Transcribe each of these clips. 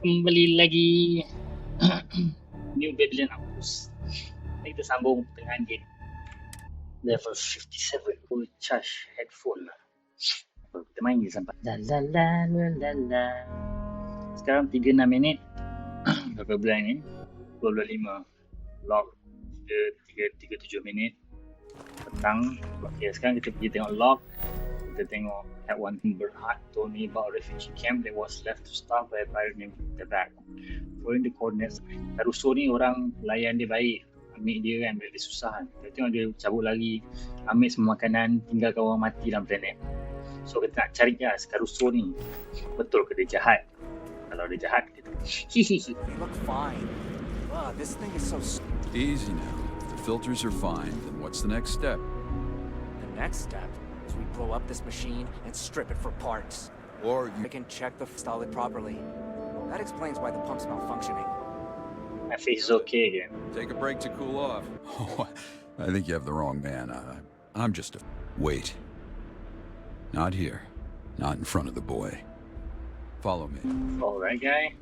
Kembali lagi New Babylon Outpost. Kita sambung dengan game level 57 full charge headphone lah. Kita main je sampai la la la la la la. Sekarang 36 minit berapa bulan ni? 25 log 37 minit petang. Okay, sekarang kita pergi tengok log. Kita tengok that one Berhad told me about a refugee camp that was left to starve by a pirate named the Back. Following the coordinates, Caruso ni orang layan dia baik. Ambil dia kan bila dia susah kan. Kita tengok dia cabut lagi, ambil semua makanan, tinggalkan orang mati dalam planet. So kita nak cari lah Caruso ni. Betul ke dia jahat? Kalau dia jahat, kita hihihi. They look fine. Wow, this thing is so... Easy now. If the filters are fine, then what's the next step? The next step is we blow up this machine and strip it for parts. Or you... I can check the install it properly. That explains why the pump's malfunctioning. My face is okay again. Take a break to cool off. Oh, I think you have the wrong man. I'm just a... Wait. Not here. Not in front of the boy. Follow me. Alright, guy.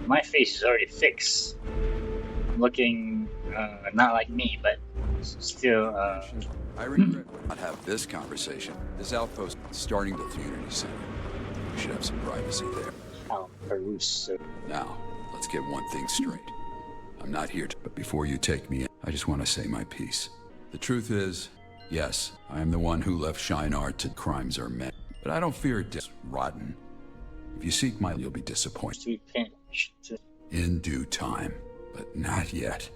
My face is already fixed. Looking not like me, but still. I regret not have this conversation. This outpost is starting the community center. We should have some privacy there. Caruso. Now, let's get one thing straight. I'm not here to, but before you take me in, I just want to say my piece. The truth is, yes, I am the one who left Shinar to crimes are met, but I don't fear it rotten. If you seek my, you'll be disappointed. In due time, but not yet.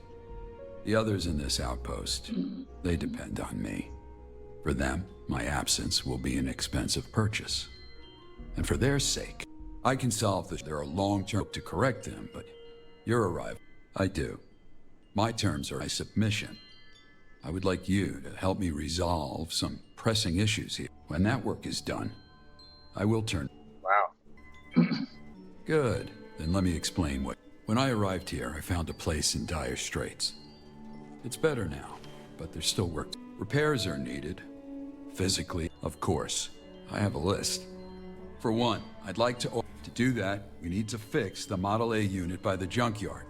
The others in this outpost, they depend on me. For them, my absence will be an expensive purchase. And for their sake, I can solve this. There are long-term to correct them, but your arrival, I do. My terms are my submission. I would like you to help me resolve some pressing issues here. When that work is done, I will turn. Wow. Good. Then let me explain what. When I arrived here, I found a place in dire straits. It's better now, but there's still work. Repairs are needed. Physically, of course. I have a list. For one, I'd like to do that, we need to fix the Model A unit by the junkyard.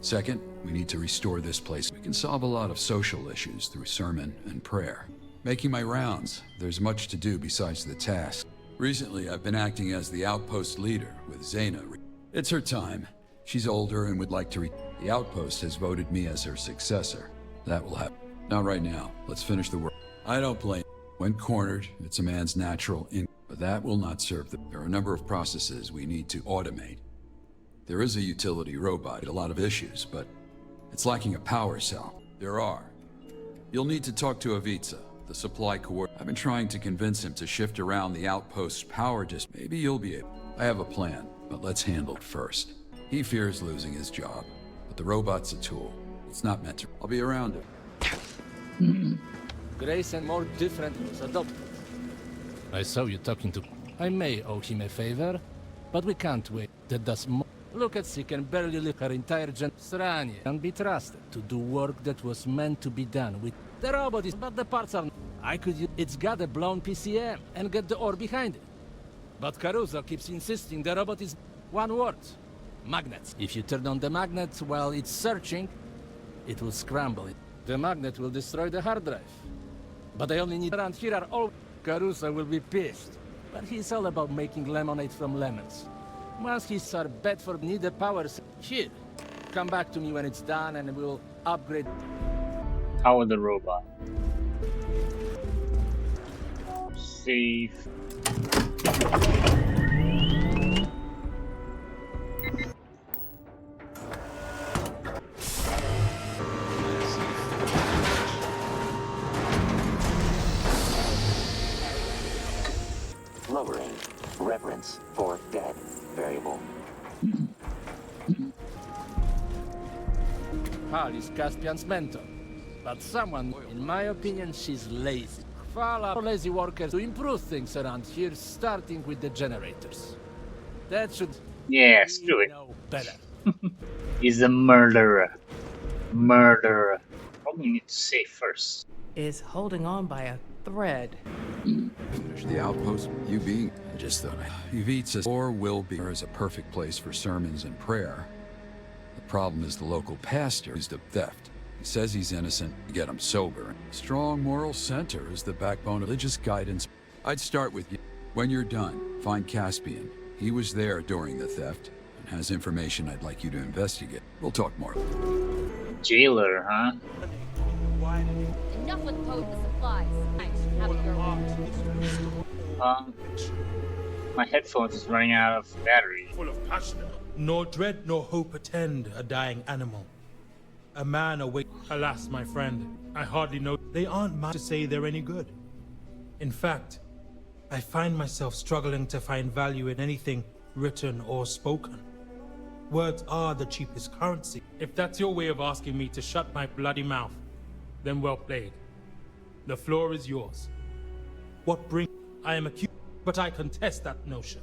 Second, we need to restore this place. We can solve a lot of social issues through sermon and prayer. Making my rounds, there's much to do besides the task. Recently, I've been acting as the outpost leader with Zaina. It's her time. She's older and would like to The outpost has voted me as her successor. That will happen. Not right now. Let's finish the work. I don't blame. When cornered, it's a man's natural but that will not serve There are a number of processes we need to automate. There is a utility robot, a lot of issues, but it's lacking a power cell. There are. You'll need to talk to Avitsa, the supply coordinator. I've been trying to convince him to shift around the outpost's power Maybe you'll be able. I have a plan, but let's handle it first. He fears losing his job, but the robot's a tool. It's not meant to. I'll be around it. Grace and more different was adopted. I saw you talking to... I may owe him a favor, but we can't wait. That does more. Look at she can barely live her entire Strania can be trusted to do work that was meant to be done with... The robot is... but the parts are... I could use... It's got a blown PCM and get the ore behind it. But Caruso keeps insisting the robot is... One word. Magnets. If you turn on the magnet while it's searching, it will scramble it. The magnet will destroy the hard drive. But I only need... Around here are all... Caruso will be pissed. But he's all about making lemonade from lemons. Once he's our bet for need a power... Here. Come back to me when it's done and we'll upgrade... Power the robot. Save. Lowering reverence for dead variable. Hal is Caspian's mentor. But someone, in my opinion, she's lazy. Fala lazy workers to improve things around here, starting with the generators. That should... Yeah, screw it. Know better. He's a murderer. Murderer. What we need to say first? Is holding on by a thread. Finish the outpost. You being... Just thought Yvette says, or will be, is a perfect place for sermons and prayer. The problem is the local pastor is the theft. He says he's innocent, to get him sober. Strong moral center is the backbone of religious guidance. I'd start with you. When you're done, find Caspian. He was there during the theft and has information I'd like you to investigate. We'll talk more. Jailer, huh? Enough with code the supplies. Thanks. Have your My headphones is running out of battery. Full of passion. Nor dread nor hope attend a dying animal. A man awake. Alas, my friend, I hardly know. They aren't mine to say they're any good. In fact, I find myself struggling to find value in anything written or spoken. Words are the cheapest currency. If that's your way of asking me to shut my bloody mouth, then well played. The floor is yours. What brings... I am accused, but I contest that notion.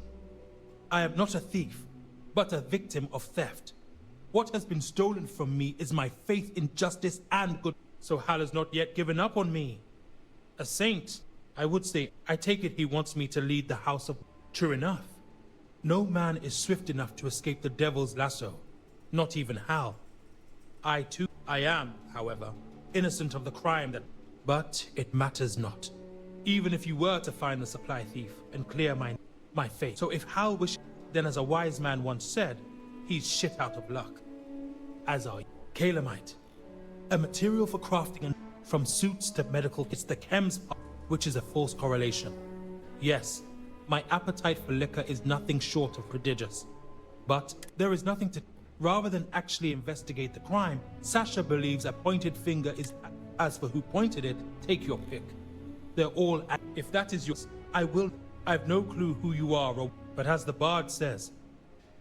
I am not a thief, but a victim of theft. What has been stolen from me is my faith in justice and good. So Hal has not yet given up on me. A saint, I would say. I take it he wants me to lead the house of... True enough. No man is swift enough to escape the devil's lasso. Not even Hal. I am, however, innocent of the crime that... But it matters not. Even if you were to find the supply thief and clear my fate. So if Hal wishes, then as a wise man once said, he's shit out of luck. As are you. Calamite. A material for crafting and from suits to medical. It's the chems part, which is a false correlation. Yes, my appetite for liquor is nothing short of prodigious. But there is nothing to... Rather than actually investigate the crime, Sasha believes a pointed finger is... As for who pointed it, take your pick. They're all... If that is yours, I've no clue who you are, or... But as the bard says,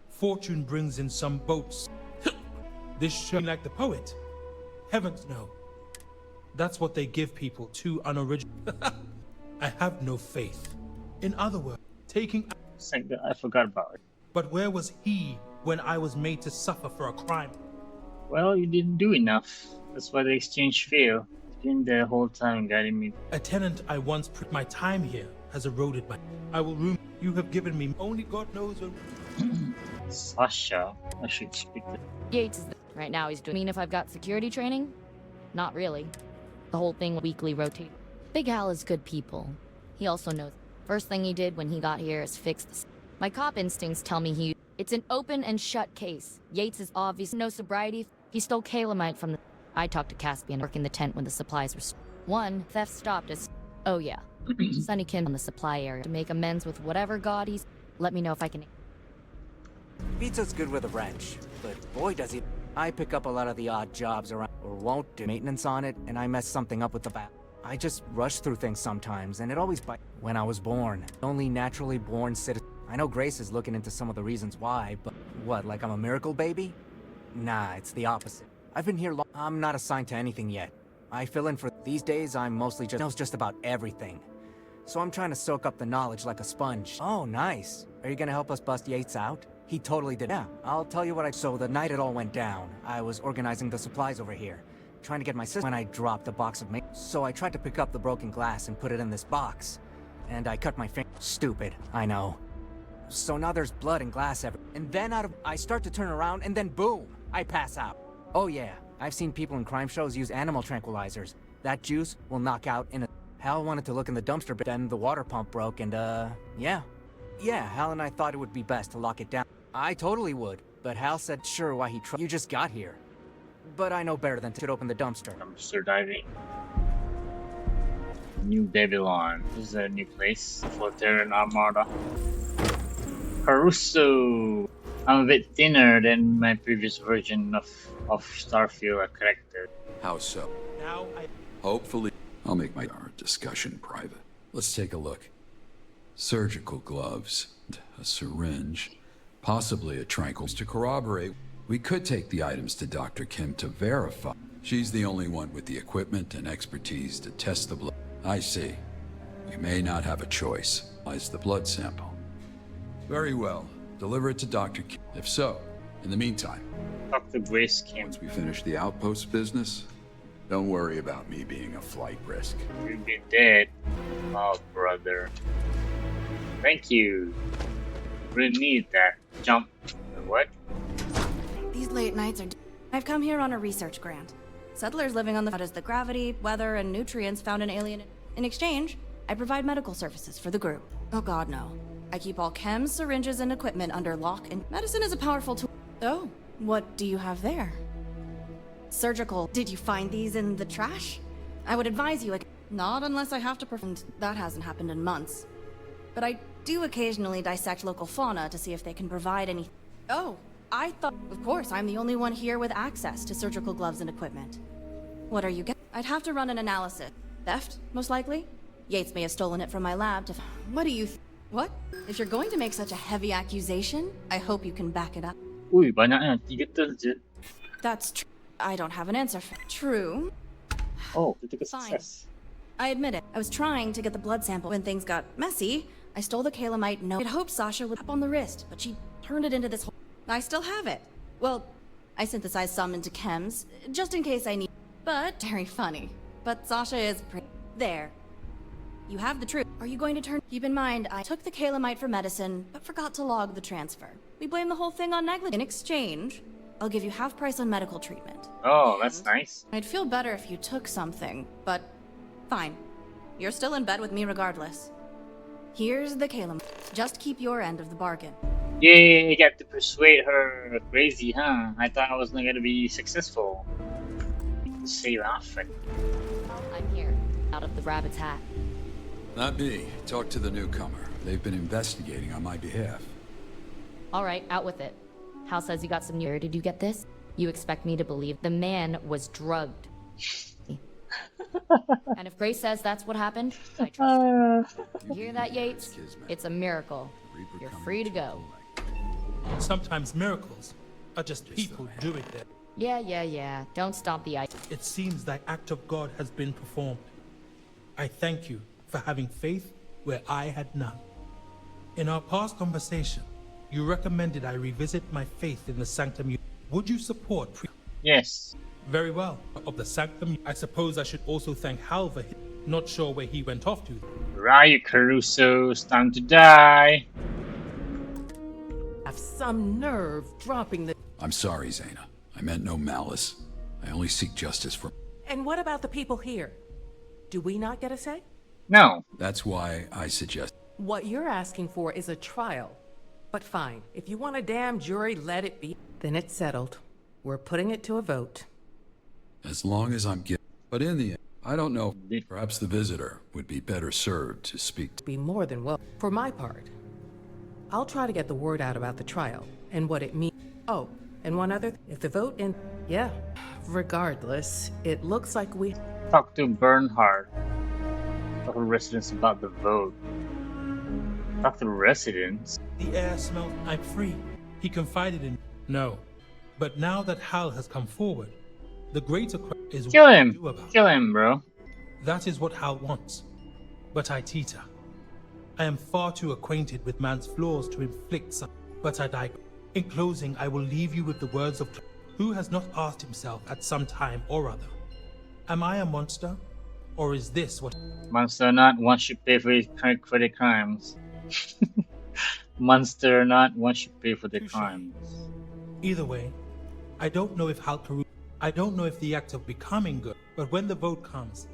fortune brings in some boats. This should be like the poet. Heavens no. That's what they give people, too unoriginal. I have no faith. In other words, taking... I forgot about it. But where was he when I was made to suffer for a crime? Well, you didn't do enough. That's why the exchange failed. It's been there the whole time guiding me. A tenant I once put my time here has eroded my... I will room... You have given me only God knows when... Sasha, I should speak to... Yates is right now he's doing... Mean if I've got security training? Not really. The whole thing weekly rotate. Big Hal is good people. He also knows... First thing he did when he got here is fix this. My cop instincts tell me it's an open and shut case. Yates is obvious, no sobriety. He stole calamite from the... I talked to Caspian working the tent when the supplies were... One, theft stopped us. Oh yeah. Sunnykin on the supply area to make amends with whatever god he's... Let me know if I can... Pizza's good with a wrench, but boy does he... I pick up a lot of the odd jobs around, or won't do maintenance on it, and I mess something up with the bat. I just rush through things sometimes, and it always bites. When I was born, only naturally born citizen. I know Grace is looking into some of the reasons why, but what, like I'm a miracle baby? Nah, it's the opposite. I've been here long. I'm not assigned to anything yet. I fill in for... These days, I'm mostly knows just about everything. So I'm trying to soak up the knowledge like a sponge. Oh, nice. Are you gonna help us bust Yates out? He totally did. Yeah, I'll tell you what I... So the night it all went down, I was organizing the supplies over here. Trying to get my sister when I dropped a box of So I tried to pick up the broken glass and put it in this box. And I cut my finger. Stupid, I know. So now there's blood and glass everywhere. And then I start to turn around and then boom, I pass out. Oh yeah, I've seen people in crime shows use animal tranquilizers. That juice will knock out in a... Hal wanted to look in the dumpster, but then the water pump broke and yeah. Yeah, Hal and I thought it would be best to lock it down. I totally would, but Hal said sure why he tried. You just got here. But I know better than to open the dumpster. Dumpster diving. New Babylon. This is a new place for Terran Armada. Caruso! I'm a bit thinner than my previous version of Starfield, I corrected. How so? Now Hopefully, I'll make our discussion private. Let's take a look. Surgical gloves, a syringe, possibly a tranquil. To corroborate, we could take the items to Dr. Kim to verify. She's the only one with the equipment and expertise to test the blood. I see. We may not have a choice. Lies the blood sample. Very well. Deliver it to Dr. Kim. If so, in the meantime, Dr. Grace Kim. once we finish the outpost business, don't worry about me being a flight risk. You'll be dead, oh brother. Thank you. Really need that jump. What? These late nights are... I've come here on a research grant. Settlers living on the... as the gravity, weather, and nutrients found in alien... In exchange, I provide medical services for the group. Oh god, no. I keep all chems, syringes, and equipment under lock, and medicine is a powerful tool. Oh, what do you have there? Surgical. Did you find these in the trash? I would advise you... Not unless I have to perform... That hasn't happened in months. But I do occasionally dissect local fauna to see if they can provide any... Oh, I thought... Of course, I'm the only one here with access to surgical gloves and equipment. What are you getting? I'd have to run an analysis. Theft, most likely? Yates may have stolen it from my lab to... What do you... What? If you're going to make such a heavy accusation, I hope you can back it up. Uy, banyak na. 3 tons je. That's true. I don't have an answer for... True. Oh, critical Fine. success. I admit it. I was trying to get the blood sample when things got messy. I stole the calamite note. I'd hoped Sasha would up on the wrist, but she turned it into this whole... I still have it. Well, I synthesized some into chems, just in case I need... But, very funny. But Sasha is pretty... There. You have the truth. Are you going to turn... Keep in mind, I took the calamite for medicine, but forgot to log the transfer. We blame the whole thing on negligence. In exchange, I'll give you half price on medical treatment. Oh, that's nice. I'd feel better if you took something, but... Fine. You're still in bed with me regardless. Here's the calamite. Just keep your end of the bargain. Yay, I got to persuade her crazy, huh? I thought I was not gonna be successful. Save Alfred. I'm here, out of the rabbit's hat. Not me. Talk to the newcomer. They've been investigating on my behalf. All right, out with it. Hal says you got some new... Where did you get this? You expect me to believe the man was drugged. And if Grace says that's what happened, I trust her. You hear that, Yates? It's a miracle. You're free to go. Sometimes miracles are just people doing it. Yeah. Don't stomp the ice. It seems thy act of God has been performed. I thank you for having faith where I had none. In our past conversation, you recommended I revisit my faith in the sanctum. Would you support Yes. Very well. Of the sanctum, I suppose I should also thank Hal for not sure where he went off to. Where are you, Caruso? It's time to die. Have some nerve dropping the... I'm sorry, Zaina. I meant no malice. I only seek justice for... And what about the people here? Do we not get a say? No. That's why I suggest... What you're asking for is a trial. But fine, if you want a damn jury, let it be. Then it's settled. We're putting it to a vote. As long as I'm given... But in the end, I don't know. Perhaps the visitor would be better served to speak to... Be more than well. For my part, I'll try to get the word out about the trial and what it means. Oh, and one other... If the vote in... Yeah. Regardless, it looks like we... Talk to Bernhard. Talk to residents about the vote. Talk to residents? The air smelled. I'm free. He confided in... No. But now that Hal has come forward, the greater question is Kill what him. to do about it. Kill him, bro. That is what Hal wants. But I teeter. I am far too acquainted with man's flaws to inflict some. But I digress. In closing, I will leave you with the words of who has not asked himself at some time or other, am I a monster? Or is this what... Monster or not, one should pay for their crimes. Monster or not, one should pay for their Touché. crimes. Either way, I don't know if I don't know if the act of becoming good, but when the vote comes,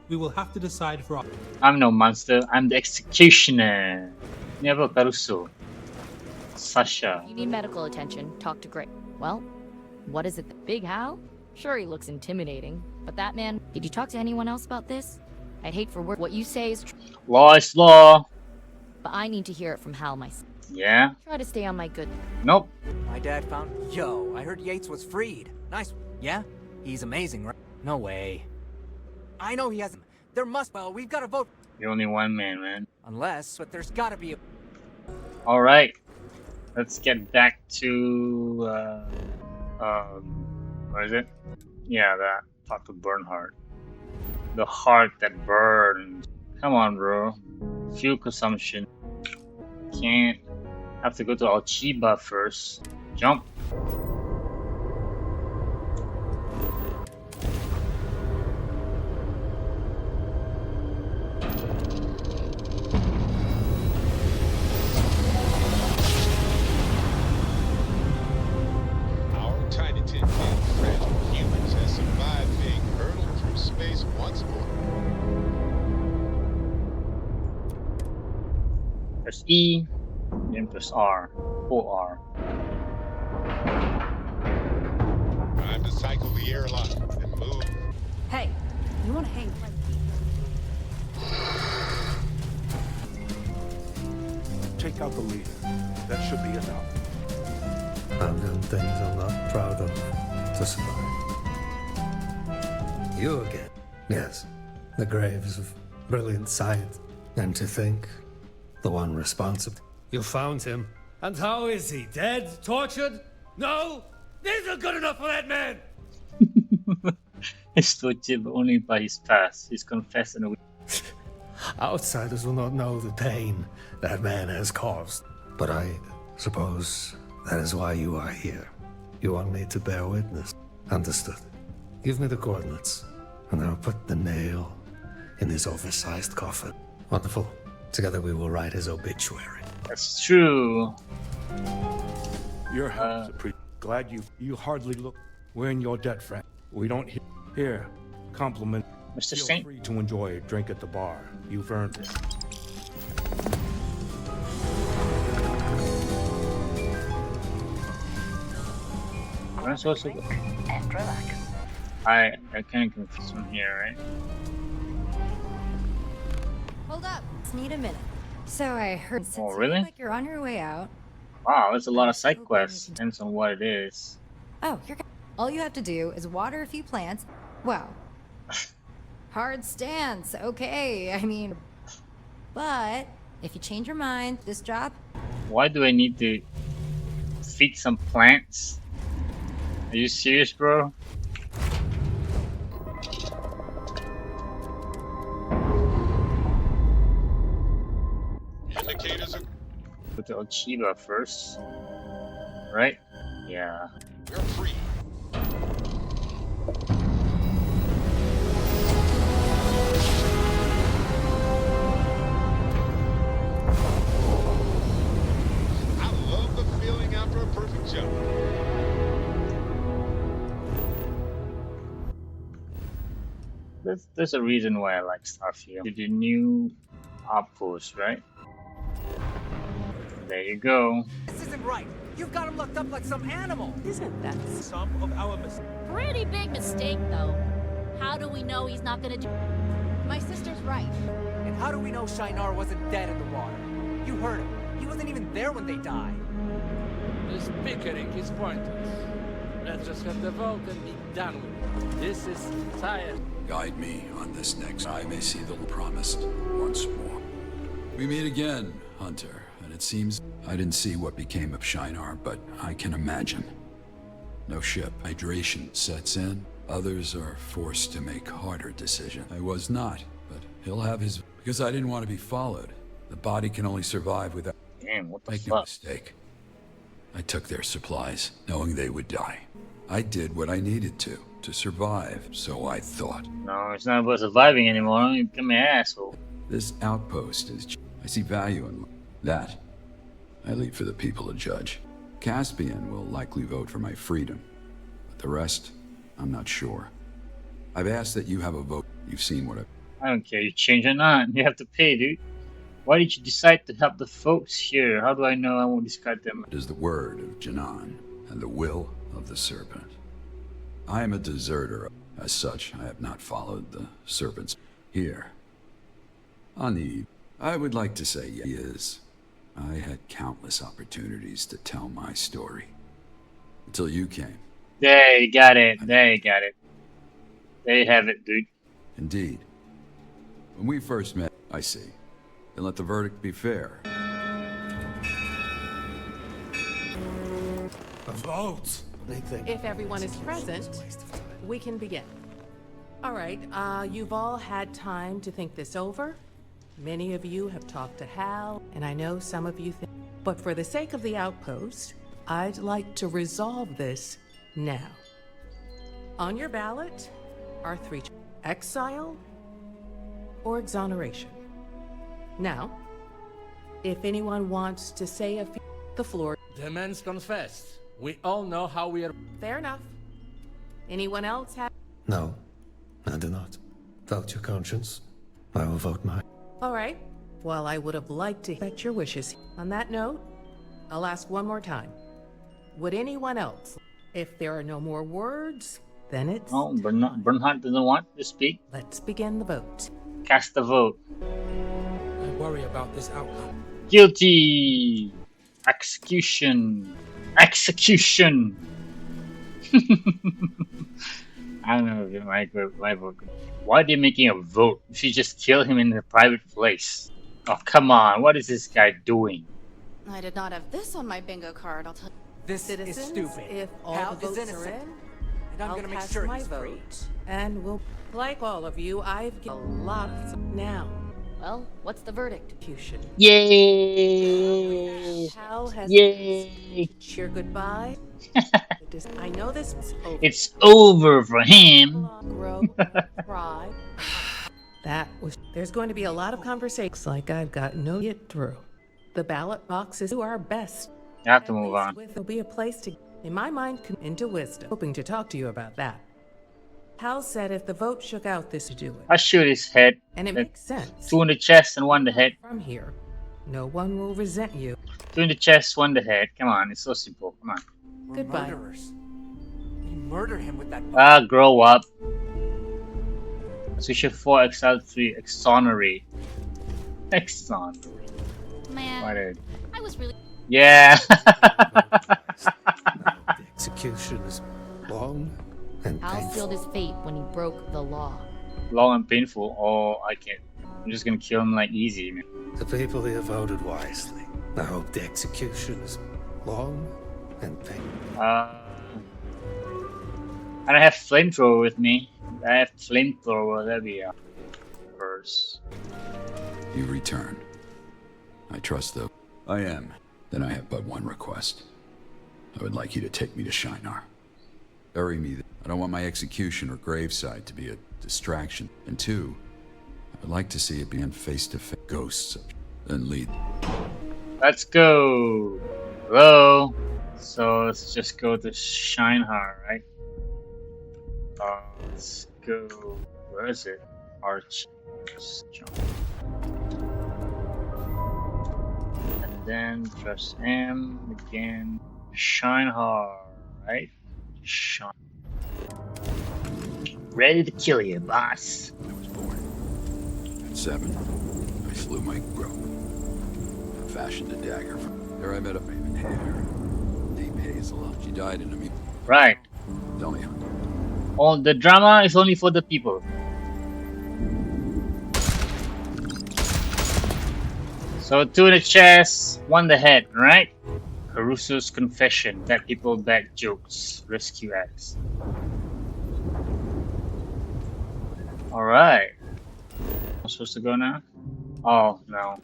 we will have to decide for our... I'm no monster, I'm the executioner. Never Caruso. Sasha. You need medical attention. Talk to Grace. Well, what is it? Big Hal? Sure, he looks intimidating, but that man... Did you talk to anyone else about this? I'd hate for what you say is true, Law is law. but I need to hear it from Hal myself. Yeah? Try to stay on my good... Nope. My dad found... Yo, I heard Yates was freed. Nice. Yeah? He's amazing, right? No way. I know he hasn't... There must be... We've got to vote... You're only one man, man. Unless, but there's gotta be a... Alright. Let's get back to... What is it? Yeah, that. Talk to Bernhard. The heart that burns. Come on, bro. Fuel consumption. Can't. Have to go to Alchiba first. Jump. Press E, then press R. Hold R. Time to cycle the airlock and move. Hey, you want to hang? Take out the leader. That should be enough. I've done things I'm not proud of to survive. You again? Yes. The graves of brilliant science. And to think, the one responsible. You found him. And how is he? Dead? Tortured? No? These are good enough for that man! He's tortured, but only by his past. He's confessed in a way. Outsiders will not know the pain that man has caused. But I suppose that is why you are here. You want me to bear witness. Understood. Give me the coordinates, and I'll put the nail in his oversized coffin. Wonderful. Together we will write his obituary. That's true. Your help is glad you hardly look. We're in your debt, friend. We don't here. Compliment. Mr. Feel Saint. free to enjoy a drink at the bar. You've earned it. I'm supposed to go. And relax. I kind of confused from here, right? Hold up. Just need a minute. So I heard. Oh, really? Like you're on your way out. Wow, there's a lot of side quests. Depends on what it is. Oh, you're. All you have to do is water a few plants. Wow. Hard stance. Okay. I mean, but if you change your mind, this job. Why do I need to feed some plants? Are you serious, bro? Indicators are... Go to Ochiba first. Right? Yeah. We're free. I love the feeling after a perfect jump. There's a reason why I like Starfield. The new outpost, right? There you go. This isn't right. You've got him locked up like some animal. Isn't that Some of our mistakes. Pretty big mistake, though. How do we know he's not gonna do? My sister's right. And how do we know Shinar wasn't dead in the water? You heard him. He wasn't even there when they died. This bickering is pointless. Let's just have the vote and be done with it. This is tired. Guide me on this next. I may see the promised once more. We meet again, Hunter, and it seems I didn't see what became of Shinar, but I can imagine. No ship. Hydration sets in. Others are forced to make harder decisions. I was not, but he'll have his... Because I didn't want to be followed. The body can only survive without... Damn, what the Make no fuck? mistake. I took their supplies, knowing they would die. I did what I needed to survive, so I thought. No, it's not about surviving anymore. Don't you become an asshole. This outpost is... I see value in that. I leave for the people to judge. Caspian will likely vote for my freedom, but the rest, I'm not sure. I've asked that you have a vote. You've seen what I don't care, you change or not. You have to pay, dude. Why did you decide to help the folks here? How do I know I won't discard them? It is the word of Janan and the will of the serpent. I am a deserter. As such, I have not followed the serpent's here. On the eve, I would like to say he is. I had countless opportunities to tell my story. Until you came. There you got it. There you got it. There you have it, dude. Indeed. When we first met, I see. Then let the verdict be fair. A vote! If everyone is present, we can begin. All right, you've all had time to think this over. Many of you have talked to Hal, and I know some of you think. But for the sake of the outpost, I'd like to resolve this now. On your ballot are three: exile or exoneration. Now, if anyone wants to say a few, the floor. The man's confessed. We all know how we are. Fair enough. Anyone else have? No, I do not. Vote your conscience. I will vote mine. All right. While I would have liked to respect your wishes, on that note, I'll ask one more time. Would anyone else? If there are no more words, then it's... Oh, Bernhardt doesn't want to speak. Let's begin the vote. Cast the vote. I worry about this outcome. Guilty. Execution. Execution. I don't know if my vote. Why are they making a vote? You should just kill him in a private place. Oh, come on. What is this guy doing? I did not have this on my bingo card, I'll tell you. This Citizens, is stupid. if all Hal the is votes are innocent. in, And I'm I'll gonna make cast sure my he's free. vote. And we'll... Like all of you, I've given a lot of... Now, Well, what's the verdict? execution. Yay! Hal has Yay! cheer goodbye. I know this is over. It's over for him. Grow, cry. That was... There's going to be a lot of conversations like I've got no get through. The ballot boxes do our best. You have to move on. There'll be a place to, in my mind, into wisdom. Hoping to talk to you about that. Hal said if the vote shook out this to do it. I shoot his head. And it makes sense. 2 in the chest and 1 in the head. From here, no one will resent you. 2 in the chest, 1 in the head. Come on, it's so simple. Come on. We're Goodbye. murderers. We murdered him with that. Grow up. Associate 4, Exile 3, Exonerate. Exon. Man, What I was really... Yeah. The execution is long and Hal painful. sealed his fate when he broke the law. Long and painful. Oh, I can't. I'm just gonna kill him like easy, man. The people here voted wisely. I hope the execution is long and painful. I don't have flamethrower with me. I have flamethrower. That'd be a verse. You return. I trust though. I am. Then I have but one request. I would like you to take me to Shinar. Bury me there. I don't want my execution or graveside to be a distraction. And 2, I would like to see it begin face-to-face. Ghosts. Then lead. Let's go. Hello. So let's just go to Shinar, right? Let's go. Where is it? Arch. And then press M again. Shinar, right? Shine. Ready to kill you, boss. I was born. At 7, I slew my grove. I fashioned a dagger. There I met a raven hair. Deep hazel. She died in a meat. Right. Tell me how. All the drama is only for the people. So 2 in the chest, 1 in the head, right? Caruso's confession that people bag jokes. Rescue acts. Alright. I'm supposed to go now? Oh, no.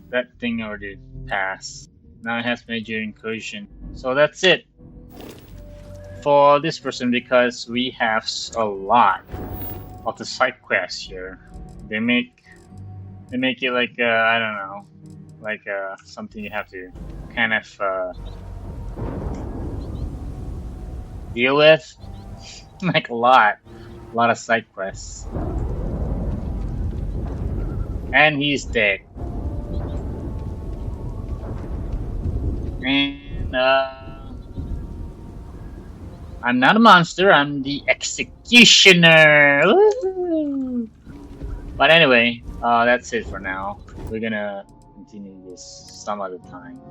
That thing already passed. Now it has major incursion. So that's it for this person, because we have a lot of the side quests here. They make it like I don't know, like something you have to kind of deal with. Like a lot of side quests. And he's dead. And I'm not a monster, I'm the executioner. Woo! But anyway, that's it for now. We're gonna continue this some other time.